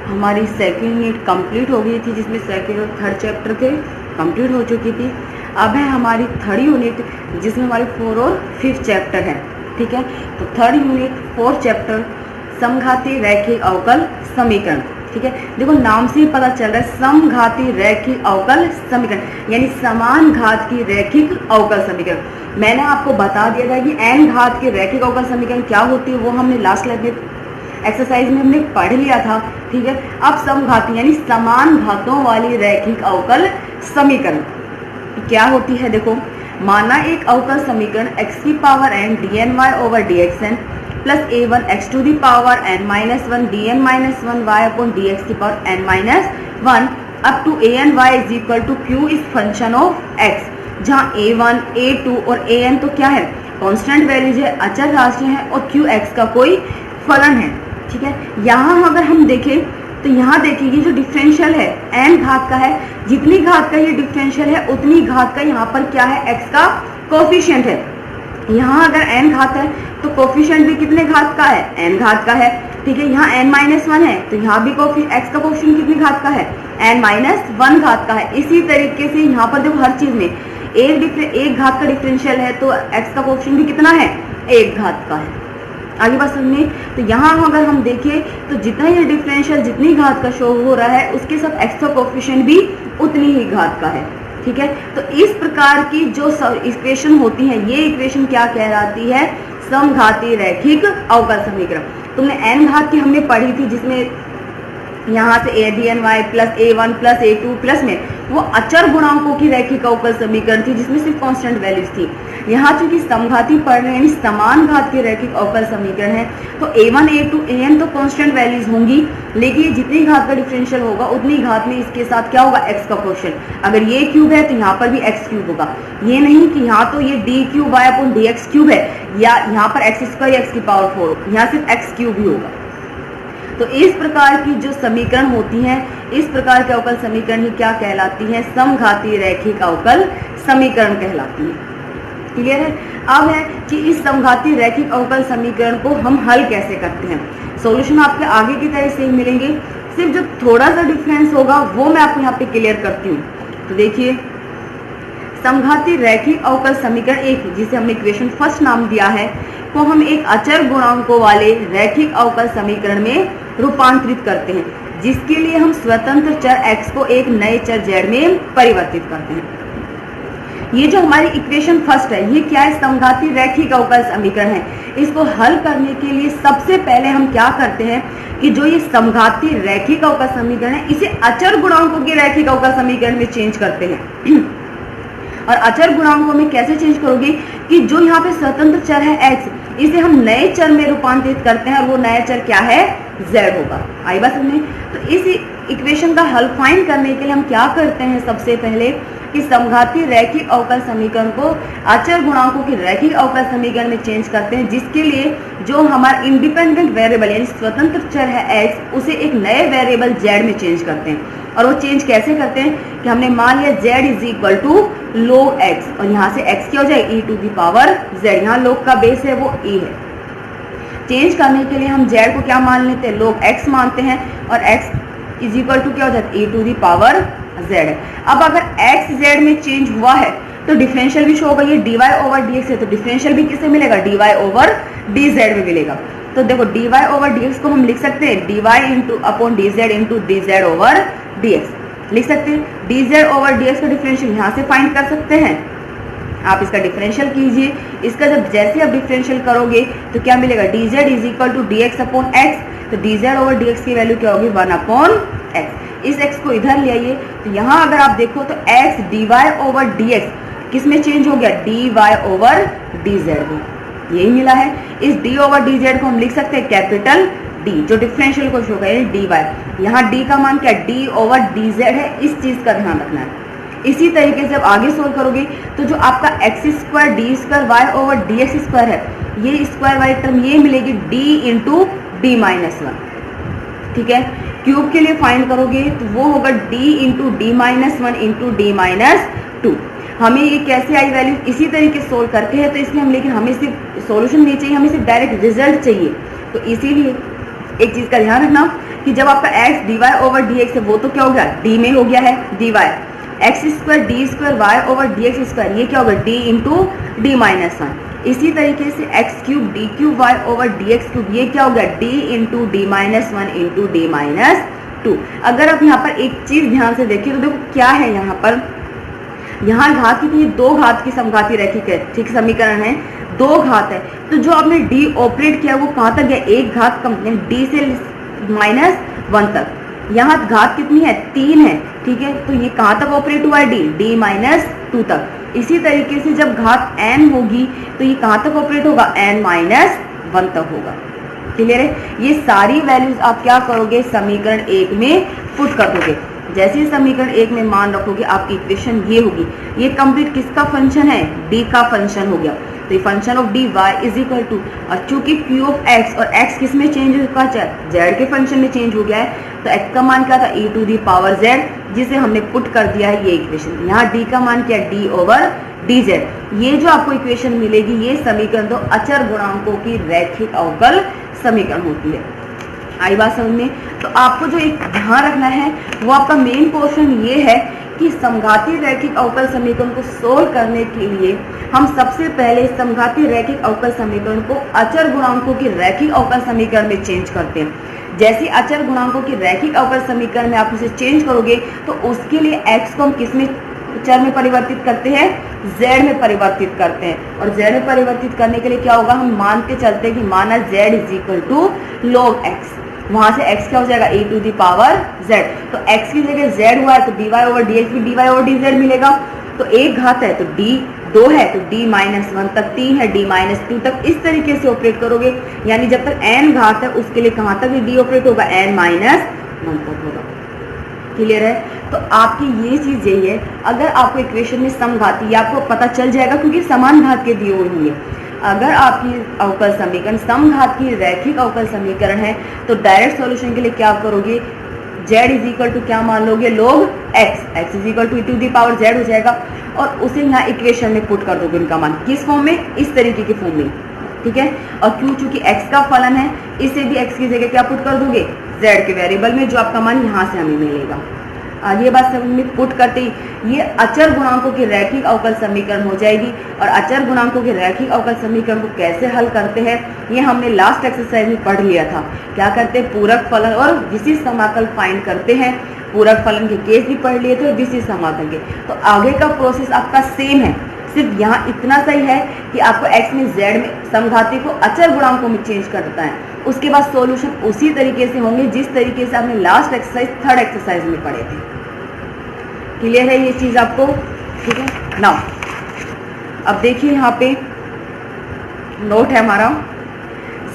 हमारी second unit complete हो गई थी, जिसमें सेकंड और थर्ड चैप्टर थे कंप्लीट हो चुकी थी। अब है हमारी थर्ड यूनिट, जिसमें हमारे फोर्थ और फिफ्थ चैप्टर है। ठीक है, तो थर्ड यूनिट फोर्थ चैप्टर समघाती रैखिक अवकल समीकरण। ठीक है, देखो नाम से ही पता चल रहा है समघाती रैखिक अवकल समीकरण, यानी समान घात की रैखिक अवकल समीकरण। मैंने आपको बता दिया था कि n घात की रैखिक अवकल समीकरण क्या होती है, वो हमने लास्ट लाइफ में एक्सरसाइज में हमने पढ़ लिया था। ठीक है, अब समघाती यानी समान घातों वाली रैखिक अवकल समीकरण क्या होती है। देखो, माना एक अवकल समीकरण x की power n dny over dxn plus a1 x to the power n minus 1 dn minus 1 y upon dx की power n minus 1 up to an y is equal to q is function of x, जहाँ a1 a2 और an तो क्या है, constant values है, अचर राशि है, और q x का कोई फलन है। ठीक है, यहाँ अगर हम देखें तो यहाँ देखिए जो डिफरेंशियल है n घात का है, जितनी घात का ये डिफरेंशियल है उतनी घात का यहाँ पर क्या है, x का कोफिशिएंट है। यहाँ अगर n घात है तो कोफिशिएंट भी कितने घात का है, n घात का है। ठीक है, यहाँ n माइनस 1 है तो यहाँ भी x का कोफिशिएंट कितनी घात का है, n माइनस 1 घात का है। इसी तरीके से यहाँ पर देखो हर चीज में एक घात का डिफरेंशियल है तो x का कोफिशिएंट भी कितना है, 1 घात का है। आगे बात समझिए, तो यहाँ अगर हम देखें तो जितना ये डिफरेंशियल जितनी घात का शो हो रहा है उसके साथ x का कोफिशिएंट भी उतनी ही घात का है। ठीक है, तो इस प्रकार की जो इक्वेशन होती है, ये इक्वेशन क्या कहलाती है, समघाती रैखिक अवकल समीकरण। तुमने n घात की हमने पढ़ी थी, जिसमें यहाँ से a dn y plus a1 plus a2 plus में वो अचर गुणांकों की रैखिक अवकल समीकरण थी, जिसमें सिर्फ कांस्टेंट वैल्यूज थी। यहाँ चूंकि समघाती पढ़ रहे हैं यानी समान घात की रैखिक अवकल समीकरण है, तो a1 a2 an तो कांस्टेंट वैल्यूज होंगी, लेकिन जितनी घात का डिफरेंशियल होगा उतनी घात में इसके साथ क्या होगा, x का कोफिशिएंट। अगर ये क्यूब है तो यहाँ पर भी x क्यूब होगा। ये नहीं कि यहाँ तो ये d cube y upon dx cube है, या यहाँ पर x स्क्वायर x की पावर 4, यहाँ सिर्फ x क्यूब ही होगा। तो इस प्रकार की जो समीकरण होती हैं, इस प्रकार के अवकल समीकरण ही क्या कहलाती हैं, समघाती रैखिक अवकल समीकरण कहलाती है। क्लियर है। अब है कि इस समघाती रैखिक अवकल समीकरण को हम हल कैसे करते हैं। सॉल्यूशन आपके आगे की तरह से ही मिलेंगे, सिर्फ जो थोड़ा सा डिफरेंस होगा वो मैं आपको यहाँ पे क्लियर करती हूँ। तो देखिए, समघाती रैखिक अवकल समीकरण एक, जिसे हमने इक्वेशन फर्स्ट नाम दिया है, को हम एक अचर गुणांकों वाले रैखिक अवकल समीकरण में रूपांतरित करते हैं, जिसके लिए हम स्वतंत्र चर x को एक नए चर z में परिवर्तित करते हैं। ये जो हमारी इक्वेशन फर्स्ट है, ये क्या है, समघाती रैखिक अवकल समीकरण है। इसको हल करने के लिए सबसे पहले हम क्या करते हैं कि जो ये समघाती रैखिक अवकल समीकरण है, इसे अचर गुणांकों के रैखिक अवकल समीकरण में चेंज करते हैं। और अचर गुणांकों में कैसे चेंज करोगे कि जो यहाँ पे स्वतंत्र चर है x, इसे हम नए चर में रूपांतरित करते हैं, और वो नया चर क्या है, z होगा। आई बात समझ में। तो इस इक्वेशन का हल फाइंड करने के लिए हम क्या करते हैं, सबसे पहले कि समघाती रैखिक अवकल समीकरण को अचर गुणांकों की रैखिक अवकल समीकरण में चेंज करते हैं, जिसके लिए जो हमारा इंडिपेंडेंट वेरिएबल यानी स्वतंत्र चर है x, उसे एक नए वेरिएबल z में चेंज करते हैं। और वो चेंज कैसे करते हैं कि हमने मान लिया z is equal to log x, और यहाँ से x क्या हो जाए, e to the power z। यहाँ log का बेस है वो e है। चेंज करने के लिए हम z को क्या मान लेते हैं, log x मानते हैं, और x इज इक्वल टू क्या हो जाता है, e to the power z है। अब अगर x z में चेंज हुआ है तो डिफरेंशियल भी शो होगा, ये dy ओवर dx है, तो डिफरेंशियल भी किससे मिलेगा, dy ओवर dz में मिलेगा। तो देखो dy ओवर dx को हम लिख सकते हैं dy into upon dz into dz over dx लिख सकते हैं। dz ओवर dx का डिफरेंशियल यहाँ से फाइंड कर सकते हैं। आप इसका डिफरेंशियल कीजिए, इसका जब जैसे आप डिफरेंशियल करोगे तो क्या मिलेगा, dz is equal to dx upon x, तो dz ओवर dx की वैल्यू क्या होगी, 1 अपॉन x। इस x को इधर ले आइए, तो यहाँ अगर आप देखो तो x dy ओवर dx किस में चेंज हो गया, dy ओवर dz में, यही मिला है। इस d ओवर dz को हम लिख सकते हैं कैपिटल D, जो डिफरेंशियल को शो करें dy। यहाँ d का मान क्या, d ओवर dz है, इस चीज का ध्यान रखना है। इसी तरीके से जब आगे सोल्व करोगे तो जो आपका x square D square Y over D X square है, ये स्क्वायर वाई टर्म ये मिलेगी d इंटू डी माइनस 1। ठीक है, क्यूब के लिए फाइंड करोगे तो वो होगा d into D minus 1 into D minus 2। हमें ये कैसे आई वैल्यू, इसी तरीके सोल्व करते हैं, तो इसलिए हम, लेकिन हमें सिर्फ सॉल्यूशन नहीं चाहिए, हमें सिर्फ डायरेक्ट रिजल्ट चाहिए। तो इसीलिए एक चीज का ध्यान रखना कि जब आपका x dy ओवर dx है वो तो क्या हो गया d में हो गया है dy, X square D square Y over D X square ये क्या होगा d इंटू डी माइनस 1। इसी तरीके से X cube D cube Y over D X cube ये क्या हो गया d into D minus 1 into D minus 2। अगर आप यहाँ पर एक चीज ध्यान से देखिए तो देखो क्या है यहाँ पर, यहाँ घात की दो घात की समघाती रैखिक है, ठीक समीकरण है, दो घात है, तो जो आपने d ऑपरेट किया वो कहाँ तक गया, एक घात कम d से -1 तक, यहाँ घात कितनी है 3 है, ठीक है, तो ये कहाँ तक ऑपरेट हुआ है d -2 तक। इसी तरीके से जब घात n होगी तो ये कहाँ तक ऑपरेट होगा n-1 तक होगा। क्लियर है। ये सारी वैल्यूज आप क्या करोगे समीकरण 1 में पुट कर दोगे। जैसे ही समीकरण 1 में मान रखोगे आपकी इक्वेशन ये होगी। ये कंप्लीट किसका फंक्शन है, d का फंक्शन हो गया। तो ये function of dy is equal to, और चूंकि p ऑफ x और x किस में चेंज हो चुका है, z के फंक्शन में चेंज हो गया है, तो x का मान क्या था e to the power z, जिसे हमने पुट कर दिया है ये इक्वेशन। यहाँ d का मान क्या है d ओवर dz। ये जो आपको इक्वेशन मिलेगी ये समीकरण दो अचर गुणांकों की रैखिक अवकल समीकरण होती है। आई बात समझ में। तो आपको जो एक ध्यान रखना है वो आपका मेन पोर्शन ये है कि समघाती रैखिक अवकल समीकरण को सोल्व करने के लिए हम सबसे पहले समघाती रैखिक अवकल समीकरण को अचर गुणांकों की रैखिक अवकल समीकरण में चेंज करते हैं। जैसे अचर गुणांकों की रैखिक अवकल समीकरण में आप उसे चेंज करोगे तो उसके लिए x को हम किसमें चर में परिवर्तित करते हैं, z में परिवर्तित करते हैं। और z में परिवर्तित करने के लिए क्या होगा, हम मान के चलते हैं कि माना z is equal to log x, वहां से x क्या हो जाएगा e to the power z। तो x की जगह z हुआ है तो dy ओवर dx भी dy ओवर dz मिलेगा। तो एक घात है तो d 2 है तो d -1 तक, 3 है d -2 तक, इस तरीके से ऑपरेट करोगे। यानी जब तक n घात है उसके लिए कहाँ तक d ऑपरेट होगा, n-1 तक होगा। क्लियर है। तो आपकी ये चीज यही है, अगर आपको इक्वेशन में समघाती आपको पता चल जाएगा क्योंकि समान घात के दिए हुए होंगे। अगर आपकी अवकल समीकरण समघात की रैखिक अवकल समीकरण है तो डायरेक्ट सॉल्यूशन के लिए क्या करोगे, z इज इक्वल टू क्या मान लोगे, log x is equal to e to the power z हो जाएगा। और उसे यहाँ इक्वेशन में पुट कर दोगे उनका मान, किस फॉर्म में, इस तरीके के फॉर्म में, ठीक है। और क्यों, चूंकि x का फलन है इसे भी x की जगह क्या पुट कर दोगे, z के वेरिएबल में, जो आपका मान यहाँ से हमें मिलेगा। ये बात समझ में पुट करते ही ये अचर गुणांकों की रैखिक अवकल समीकरण हो जाएगी। और अचर गुणांकों के रैखिक अवकल समीकरण को कैसे हल करते हैं ये हमने लास्ट एक्सरसाइज में पढ़ लिया था। क्या करते हैं, पूरक फलन और विशिष्ट समाकल फाइंड करते हैं। पूरक फलन के केस भी पढ़ लिए थे और विशिष्ट समाकल के। तो आगे का प्रोसेस आपका सेम है, सिर्फ यहाँ इतना सही है कि आपको x में z में समघाती को अचर गुणांकों में चेंज करता है। उसके बाद सॉल्यूशन उसी तरीके से होंगे जिस तरीके से आपने लास्ट एक्सरसाइज थर्ड एक्सरसाइज में पढ़े थे। क्लियर है ये चीज आपको, ठीक है। नाउ अब देखिए यहाँ पे नोट है हमारा,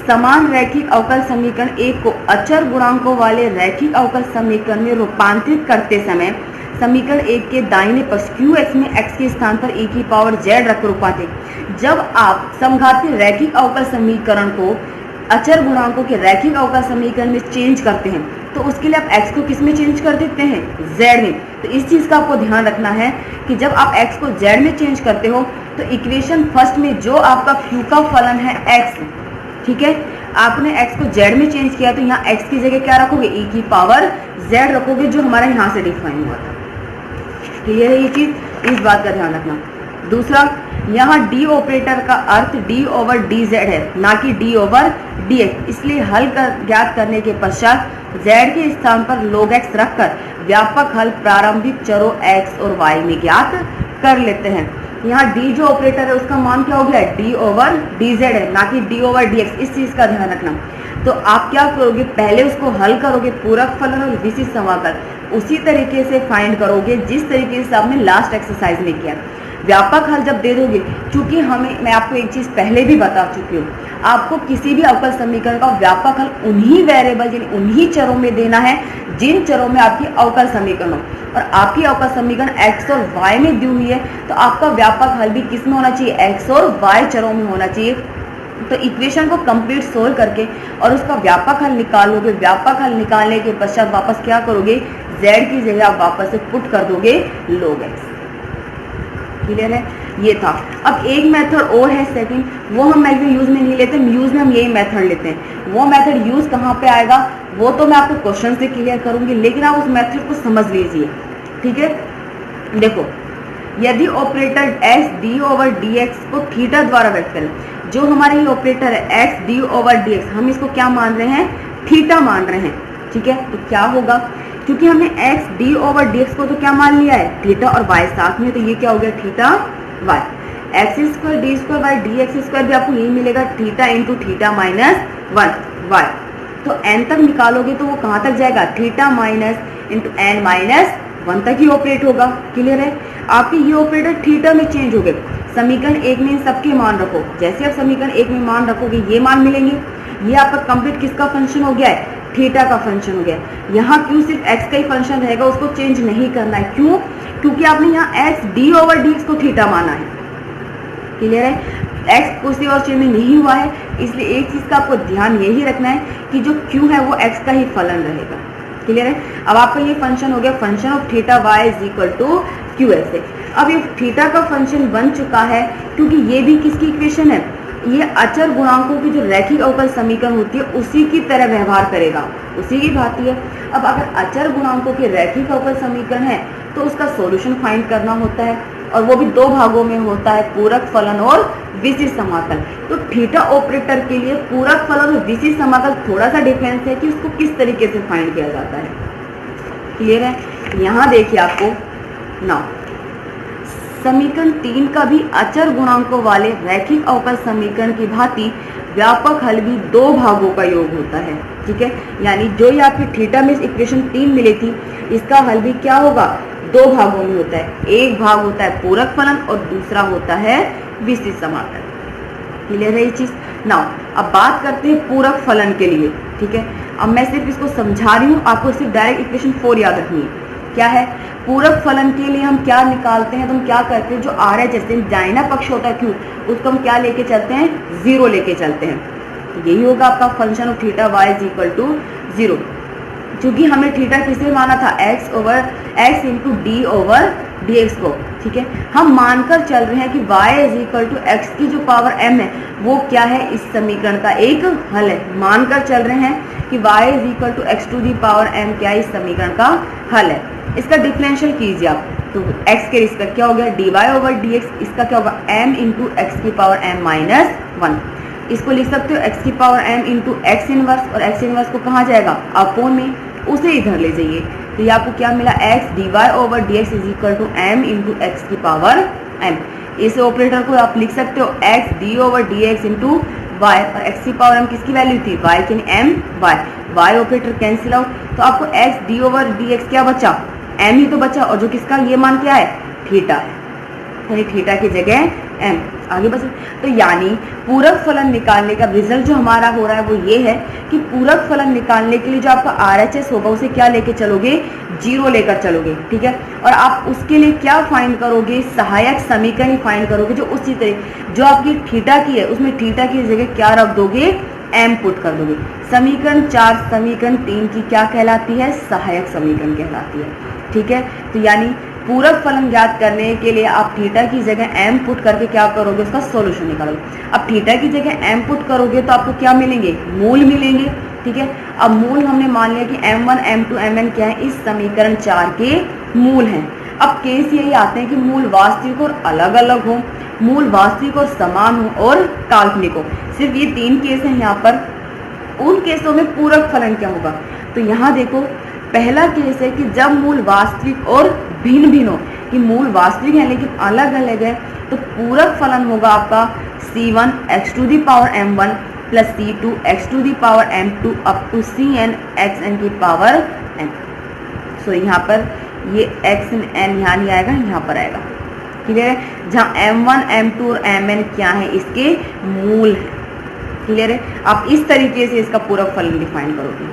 समान रैखिक अवकल समीकरण एक को अचर गुणांकों वाले रैखिक अवकल समीकरण में रूपांतरित करते समय समीकरण एक के दाहिने पक्ष qx में x के स्थान पर e की पावर z रखकर रूपांतरित। जब आप समघाती रैखिक अवकल समीकरण को अचर गुणांकों के रैखिक अवकल समीकरण में चेंज करते हैं तो उसके लिए आप x को किस में चेंज कर देते हैं, z में। तो इस चीज का आपको ध्यान रखना है कि जब आप x को z में चेंज करते हो तो इक्वेशन फर्स्ट में जो आपका q का फलन है x, ठीक है, आपने x को z में चेंज किया तो यहाँ x की जगह क्या रखोगे, e की पावर z रखोगे, जो हमारा यहाँ से डिफाइन हुआ था। क्लियर है ये चीज, इस बात का ध्यान रखना। दूसरा, यहाँ d ऑपरेटर का अर्थ d ओवर dz है, ना कि d ओवर dx। इसलिए हल ज्ञात करने के पश्चात z के स्थान पर log x रखकर व्यापक हल प्रारंभिक चरों x और y में ज्ञात कर लेते हैं। यहाँ d जो ऑपरेटर है उसका मान क्या हो गया, d ओवर dz है, ना कि d ओवर dx। इस चीज का ध्यान रखना। तो आप क्या करोगे, पहले उसको हल करोगे, पूरक फलन और विशिष्ट समाकल उसी तरीके से फाइंड करोगे जिस तरीके से आपने लास्ट एक्सरसाइज में किया। व्यापक हल जब दे दोगे, चूंकि मैं आपको एक चीज पहले भी बता चुकी हूँ, आपको किसी भी अवकल समीकरण का व्यापक हल उन्हीं वेरिएबल यानी उन्हीं चरों में देना है जिन चरों में आपकी अवकल समीकरण हो। और आपकी अवकल समीकरण x और y में दी हुई है तो आपका व्यापक हल भी किस में होना चाहिए, x और y चरों में होना चाहिए। तो इक्वेशन को कंप्लीट सोल्व करके और उसका व्यापक हल निकालोगे। व्यापक हल निकालने के पश्चात वापस क्या करोगे, z की जगह आप वापस से पुट कर दोगे log x। क्लियर है, ये था। अब एक मेथड और है सेकंड, वो हम मैक्सिमम यूज में नहीं लेते, यूज में हम यही मेथड लेते हैं। वो मेथड यूज कहाँ पे आएगा, वो तो मैं आपको क्वेश्चन से क्लियर करूंगी, लेकिन आप उस मेथड को समझ लीजिए, ठीक है। देखो, यदि operator x D over D X को थीटा द्वारा व्यक्त करें, जो हमारा ये ऑपरेटर है x D over D x, हम इसको क्या मान रहे हैं, थीटा मान रहे हैं, ठीक है। तो क्या होगा, क्योंकि हमने x D over D X को तो क्या मान लिया है, थीटा और वाई साथ में, तो ये क्या हो गया, theta Y. X square D square by D X square भी आपको यही मिलेगा, theta into theta minus one Y. तो एन तक निकालोगे तो वो कहाँ तक जाएगा, theta minus into N minus one तक ही ऑपरेट होगा। क्लियर है, आपके ये ऑपरेटर थीटा में चेंज हो गए। समीकरण एक में इन सबके मान रखो, जैसे आप समीकरण एक में मान रखोगे ये मान मिलेंगे। ये आपका कंप्लीट किसका फंक्शन हो गया है, थीटा का फंक्शन हो गया। यहाँ क्यों सिर्फ एक्स का ही फंक्शन रहेगा, उसको चेंज नहीं करना है। क्यों, क्योंकि आपने यहाँ x D over D X को थीटा माना है। क्लियर है, एक्स किसी और चीज में नहीं हुआ है, इसलिए एक चीज का आपको ध्यान यही रखना है कि जो क्यू है वो एक्स का ही फलन रहेगा। क्लियर है, अब आपका ये फंक्शन हो गया function of theta Y is equal to Q S है। अब ये थीटा का फंक्शन बन चुका है, क्योंकि ये भी किसकी इक्वेशन है, ये अचर गुणांकों की जो रैखिक अवकल समीकरण होती है उसी की तरह व्यवहार करेगा, उसी की भांति है। अब अगर अचर गुणांकों के रैखिक अवकल समीकरण है तो उसका सॉल्यूशन फाइंड करना होता है, और वो भी दो भागों में होता है, पूरक फलन और विशिष्ट समाकल। तो थीटा ऑपरेटर के लिए पूरक फलन और विशिष्ट समाकल थोड़ा सा डिफरेंस है कि उसको किस तरीके से फाइंड किया जाता है। क्लियर है, यहाँ देखिए आपको नाउ समीकरण 3 का भी अचर गुणांकों वाले रैखिक अवकल समीकरण की भांति व्यापक हल भी दो भागों का योग होता है। ठीक है, यानी जो ये आपकी थीटा में इक्वेशन 3 मिली थी, इसका हल भी क्या होगा, दो भागों में होता है। एक भाग होता है पूरक फलन और दूसरा होता है विशिष्ट समाकल। क्लियर है ये चीज। नाउ अब बात करते हैं पूरक फलन के लिए। ठीक है, अब मैं सिर्फ इसको समझा रही हूँ, आपको सिर्फ डायरेक्ट इक्वेशन 4 याद रखनी है। क्या है पूरक फलन के लिए हम क्या निकालते हैं, तो हम क्या करते हैं, जो आ रहा है जैसे दाहिना पक्ष होता है क्यू, उसको हम क्या लेके चलते हैं, 0 लेके चलते हैं। तो यही होगा आपका function of theta Y is equal to 0। क्योंकि हमने थीटा किसे माना था, x into D over D X को। ठीक है, हम मानकर चल रहे हैं कि y is equal to X की जो पावर m है वो क्या है, इस समीकरण का एक हल है। मानकर चल रहे हैं कि y is equal to X to the power m क्या इस समीकरण का हल है। इसका डिफरेंशियल कीजिए आप, तो x के रिस्पेक्ट क्या हो गया, dy ओवर dx, इसका क्या होगा m इंटू एक्स की पावर m माइनस 1। इसको लिख सकते हो x की power m into x inverse, और x इनवर्स को कहाँ जाएगा, अपोन में, उसे इधर ले जाइए। तो ये आपको क्या मिला, x dy over dx is equal to m into X की पावर m। इस ऑपरेटर को आप लिख सकते हो x d over dx into y, और x की पावर m किसकी वैल्यू थी, y की m y operator cancel out, तो आपको x d ओवर dx क्या बचा, m ही तो बचा, और जो किसका ये मान क्या है, थीटा है, यानी थीटा की जगह m आगे बचे। तो यानी पूरक फलन निकालने का रिजल्ट जो हमारा हो रहा है वो ये है कि पूरक फलन निकालने के लिए जो आपका RHS होगा उसे क्या लेके चलोगे, 0 लेकर चलोगे। ठीक है, और आप उसके लिए क्या फाइंड करोगे, सहायक समीकरण ही फाइंड करोगे, जो उसी तरह जो आपकी थीटा की है उसमें थीटा की जगह क्या रख दोगे, m पुट कर दोगे। समीकरण 4 समीकरण 3 की क्या कहलाती है, सहायक समीकरण कहलाती है। ठीक है, तो यानी पूरक फलन ज्ञात करने के लिए आप थीटा की जगह m पुट करके क्या करोगे, उसका सॉल्यूशन निकालोगे। अब थीटा की जगह m पुट करोगे तो आपको क्या मिलेंगे, मूल मिलेंगे। ठीक है, अब मूल हमने मान लिया कि m1 m2 mn क्या है, इस समीकरण 4 के मूल हैं। अब केस यही आते हैं कि मूल वास्तविक और अलग अलग हो, मूल वास्तविक और समान हो, और काल्पनिक हो। सिर्फ ये 3 केस हैं यहाँ पर। उन केसों में पूरक फलन क्या होगा, तो यहाँ देखो पहला केस है कि जब मूल वास्तविक और भिन्न भिन्न हो, कि मूल वास्तविक है लेकिन अलग अलग है, तो पूरक फलन होगा आपका c1 x to the power m1 plus c2 x to the power m2 up to cn xn की पावर n। सो यहाँ पर ये xn यहाँ नहीं आएगा, यहाँ पर आएगा। क्लियर है, जहाँ m1 m2 और mn क्या है, इसके मूल है। क्लियर है, आप इस तरीके से इसका पूरक फलन डिफाइन करोगे।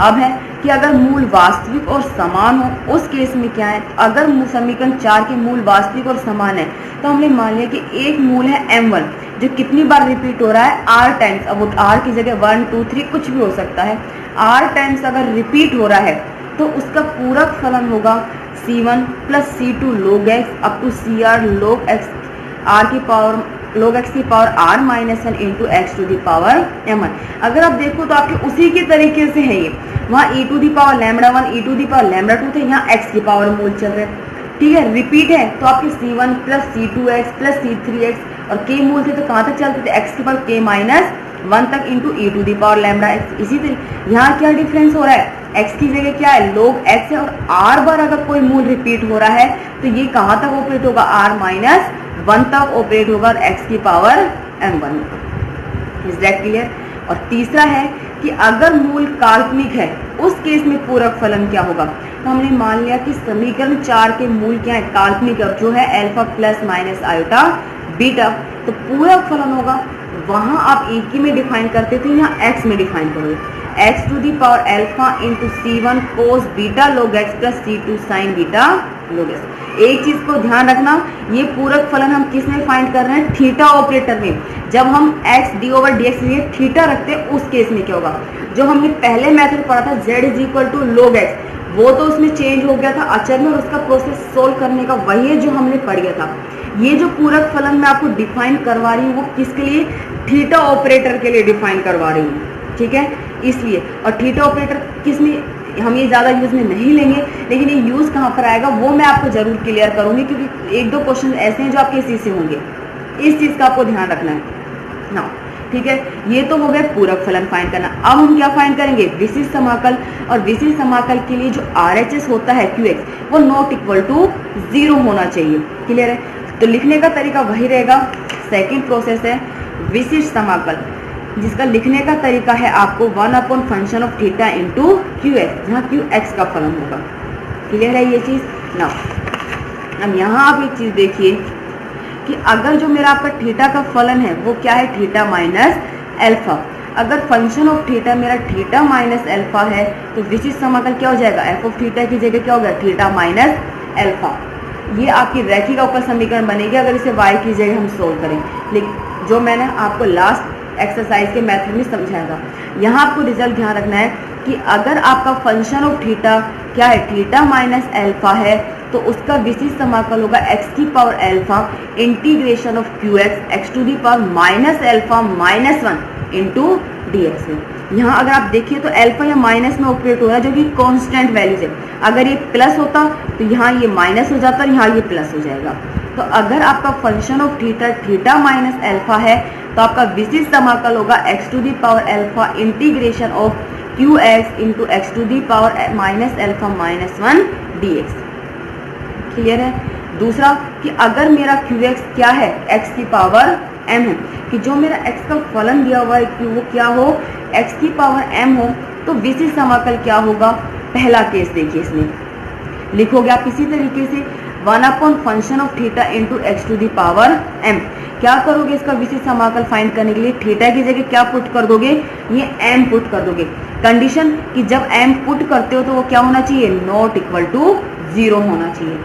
अब है कि अगर मूल वास्तविक और समान हो, उस केस में क्या है, अगर समीकरण 4 के मूल वास्तविक और समान है तो हमने मान लिया कि एक मूल है m1 जो कितनी बार रिपीट हो रहा है, r टाइम्स। अब वो r की जगह 1 2 3 कुछ भी हो सकता है, r टाइम्स अगर रिपीट हो रहा है तो उसका पूरक फलन होगा c1 plus c2 log x up to cr log x r की पावर log x की power r minus 1 into x to the power m1। अगर आप देखो तो आपके उसी के तरीके से है ये, वहाँ e to the power lambda 1 e to the power lambda 2 थे, यहाँ x की पावर मूल चल रहे हैं, ठीक है। रिपीट है तो आपके c1 plus c2x plus c3x और k मूल थे तो कहाँ तक चलते थे, x की पावर k माइनस 1 तक into e to the power lambda x। इसी तरह यहाँ क्या डिफरेंस हो रहा है, x की जगह क्या है log x है, और r बार अगर कोई मूल रिपीट हो रहा है तो ये कहाँ तक ऑपरेट होगा, r माइनस 1 तक ऑपरेट होगा और x की power m1। Is that clear. और तीसरा है कि अगर मूल काल्पनिक है उस केस में पूरक फलन क्या होगा। तो हमने मान लिया कि समीकरण 4 के मूल क्या है, काल्पनिक है, जो है alpha plus minus iota beta, तो पूरक फलन होगा। वहां आप एक ही में डिफाइन करते थे, यहाँ x में डिफाइन करोगे, x to the power alpha into c1 cos beta log x plus c2 sine beta log x। एक चीज को ध्यान रखना, ये पूरक फलन हम किस में फाइंड कर रहे हैं, थीटा ऑपरेटर में। जब हम x d ओवर dx लिए थीटा रखते हैं उस केस में क्या होगा, जो हमने पहले मेथड पढ़ा था z is equal to log x, वो तो उसमें चेंज हो गया था अचर में, और उसका प्रोसेस सोल्व करने का वही है जो हमने पढ़ गया था। ये जो पूरक फलन मैं आपको डिफाइन करवा रही हूँ वो किसके लिए, थीटा ऑपरेटर के लिए डिफाइन करवा रही हूँ, ठीक है। इसलिए, और थीटा ऑपरेटर किस में हम ये ज़्यादा यूज़ में नहीं लेंगे, लेकिन ये यूज़ कहाँ पर आएगा वो मैं आपको जरूर क्लियर करूँगी, क्योंकि एक दो क्वेश्चन ऐसे हैं जो आपके इसी से होंगे, इस चीज़ का आपको ध्यान रखना है ना, ठीक है। ये तो हो गया पूरक फलन फाइंड करना। अब हम क्या फाइंड करेंगे, विशिष्ट समाकल। और विशिष्ट समाकल के लिए जो RHS होता है QX वो नॉट इक्वल टू 0 होना चाहिए, क्लियर है। तो लिखने का तरीका वही रहेगा। सेकेंड प्रोसेस है विशिष्ट समाकल, जिसका लिखने का तरीका है आपको 1 upon function of theta into QX, जहाँ QX का फलन होगा, क्लियर है ये चीज़ ना। अब यहाँ आप एक चीज़ देखिए कि अगर जो मेरा आपका थीटा का फलन है वो क्या है, थीटा माइनस अल्फा। अगर फंक्शन ऑफ थीटा मेरा थीटा माइनस अल्फा है तो विशिष्ट समाकल क्या हो जाएगा, एफ ऑफ थीटा की जगह क्या हो गया, थीटा माइनस अल्फा। ये आपकी रैखिक अवकल समीकरण बनेगी अगर इसे y की जगह हम सोल्व करें, लेकिन जो मैंने आपको लास्ट एक्सरसाइज के मेथड में समझाया था। यहाँ आपको रिजल्ट ध्यान रखना है कि अगर आपका फंक्शन ऑफ थीटा क्या है, थीटा माइनस अल्फा है, तो उसका विशिष्ट समाकल होगा x की power alpha integration of QX x to the power minus alpha minus 1 into dx है। यहाँ अगर आप देखिए तो अल्फा या माइनस में ऑपरेट हो रहा है, जो कि कांस्टेंट वैल्यूज है। अगर ये प्लस होता तो यहाँ ये माइनस हो जाता और यहाँ ये प्लस हो जाएगा। तो अगर आपका function of theta theta minus alpha है तो आपका विशिष्ट समाकल होगा x to the power alpha integration of QX into x to the power minus alpha minus 1 dx, clear है। दूसरा कि अगर मेरा QX क्या है, x की पावर m है, कि जो मेरा x का फलन दिया हुआ है कि वो क्या हो, x की पावर m हो, तो विशिष्ट समाकल क्या होगा। पहला केस देखिए, इसमें लिखोगे आप इसी तरीके से 1 upon function of theta into x to the power m। क्या करोगे इसका विशिष्ट समाकल फाइंड करने के लिए, थीटा की जगह क्या पुट कर दोगे, ये m पुट कर दोगे। कंडीशन कि जब m पुट करते हो तो वो क्या होना चाहिए, नॉट इक्वल टू 0 होना चाहिए।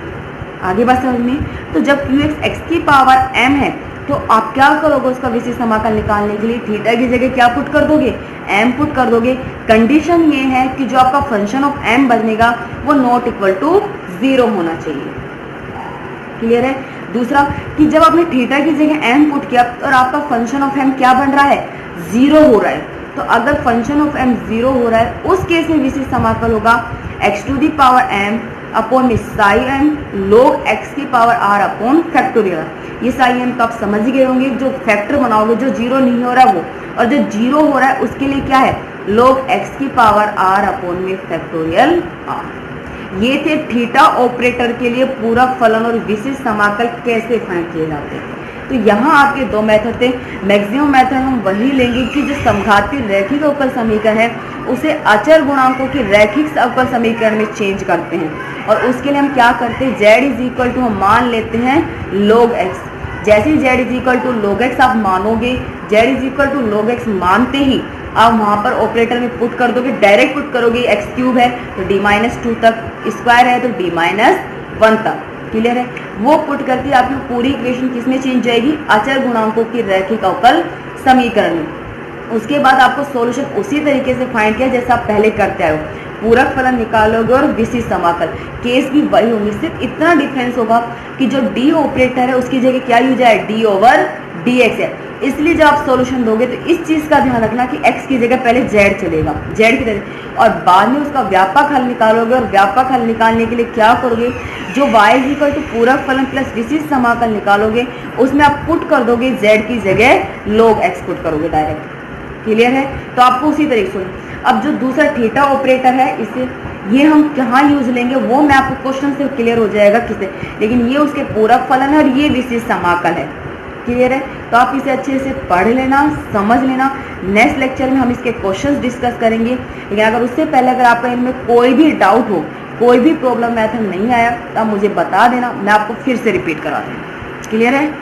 आगे बात समझ में। तो जब QX x की पावर m है तो आप क्या करोगे, उसका विशिष्ट समाकल निकालने के लिए थीटा की जगह क्या पुट कर दोगे, m पुट कर दोगे। कंडीशन ये है कि जो आपका फंक्शन ऑफ m बनेगा वो नॉट इक्वल टू 0 होना चाहिए, क्लियर है। दूसरा कि जब आपने थीटा की जगह m पुट किया और आपका फंक्शन ऑफ m क्या बन रहा है, 0 हो रहा है। तो अगर फंक्शन ऑफ m 0 हो रहा है उस केस में विशिष्ट समाकल होगा x to the power m upon में साई m log x की पावर r अपॉन फैक्टोरियल। ये साई m तो आप समझ ही गए होंगे, जो फैक्टर बनाओगे जो 0 नहीं हो रहा है वो, और जो 0 हो रहा है उसके लिए क्या है, log x की पावर r अपॉन में फैक्टोरियल r। ये थे थीटा ऑपरेटर के लिए पूरक फलन और विशिष्ट समाकल कैसे फाइंड किए जाते हैं। तो यहाँ आपके दो मेथड थे। मैक्सिमम मेथड हम वही लेंगे कि जो समघाती रैखिक अवकल समीकरण है उसे अचर गुणांकों के रैखिक अवकल समीकरण में चेंज करते हैं। और उसके लिए हम क्या करते हैं, z इज इक्वल टू हम मान लेते हैं log x। जैसे ही z is equal to log x आप मानोगे, z is equal to log x मानते ही आप वहाँ पर ऑपरेटर में पुट कर दोगे, डायरेक्ट पुट करोगे। एक्स क्यूब है तो d-2 तक, स्क्वायर है तो d-1 तक, क्लियर है। वो पुट करती आपकी पूरी इक्वेशन किसमें चेंज जाएगी, अचर गुणांकों की रैखिक अवकल समीकरण में। उसके बाद आपको सॉल्यूशन उसी तरीके से फाइंड किया जैसा आप पहले करते आए हो, पूरक फलन निकालोगे और विशिष्ट समाकल केस भी वही होंगे। सिर्फ इतना डिफरेंस होगा कि जो डी ऑपरेटर है उसकी जगह क्या यूज है, डी ओवर dx है, इसलिए जब आप सॉल्यूशन दोगे तो इस चीज़ का ध्यान रखना कि x की जगह पहले z चलेगा, z की तरह, और बाद में उसका व्यापक हल निकालोगे। और व्यापक हल निकालने के लिए क्या करोगे, जो y इक्वल टू पूरक फलन प्लस विशिष्ट समाकल निकालोगे उसमें आप पुट कर दोगे z की जगह log x पुट करोगे डायरेक्ट। क्लियर है? तो आपको उसी तरीके से अब जो दूसरा थीटा ऑपरेटर है, इसे ये हम कहाँ यूज लेंगे वो मैं आपको क्वेश्चन से क्लियर हो जाएगा किसे, लेकिन ये उसके पूरक फलन है और ये विशिष्ट समाकल है। क्लियर है? तो आप इसे अच्छे से पढ़ लेना, समझ लेना। नेक्स्ट लेक्चर में हम इसके क्वेश्चंस डिस्कस करेंगे, लेकिन अगर उससे पहले अगर आपका इनमें कोई भी डाउट हो, कोई भी प्रॉब्लम मेथड नहीं आया तो आप मुझे बता देना, मैं आपको फिर से रिपीट करा दूँगी। क्लियर है?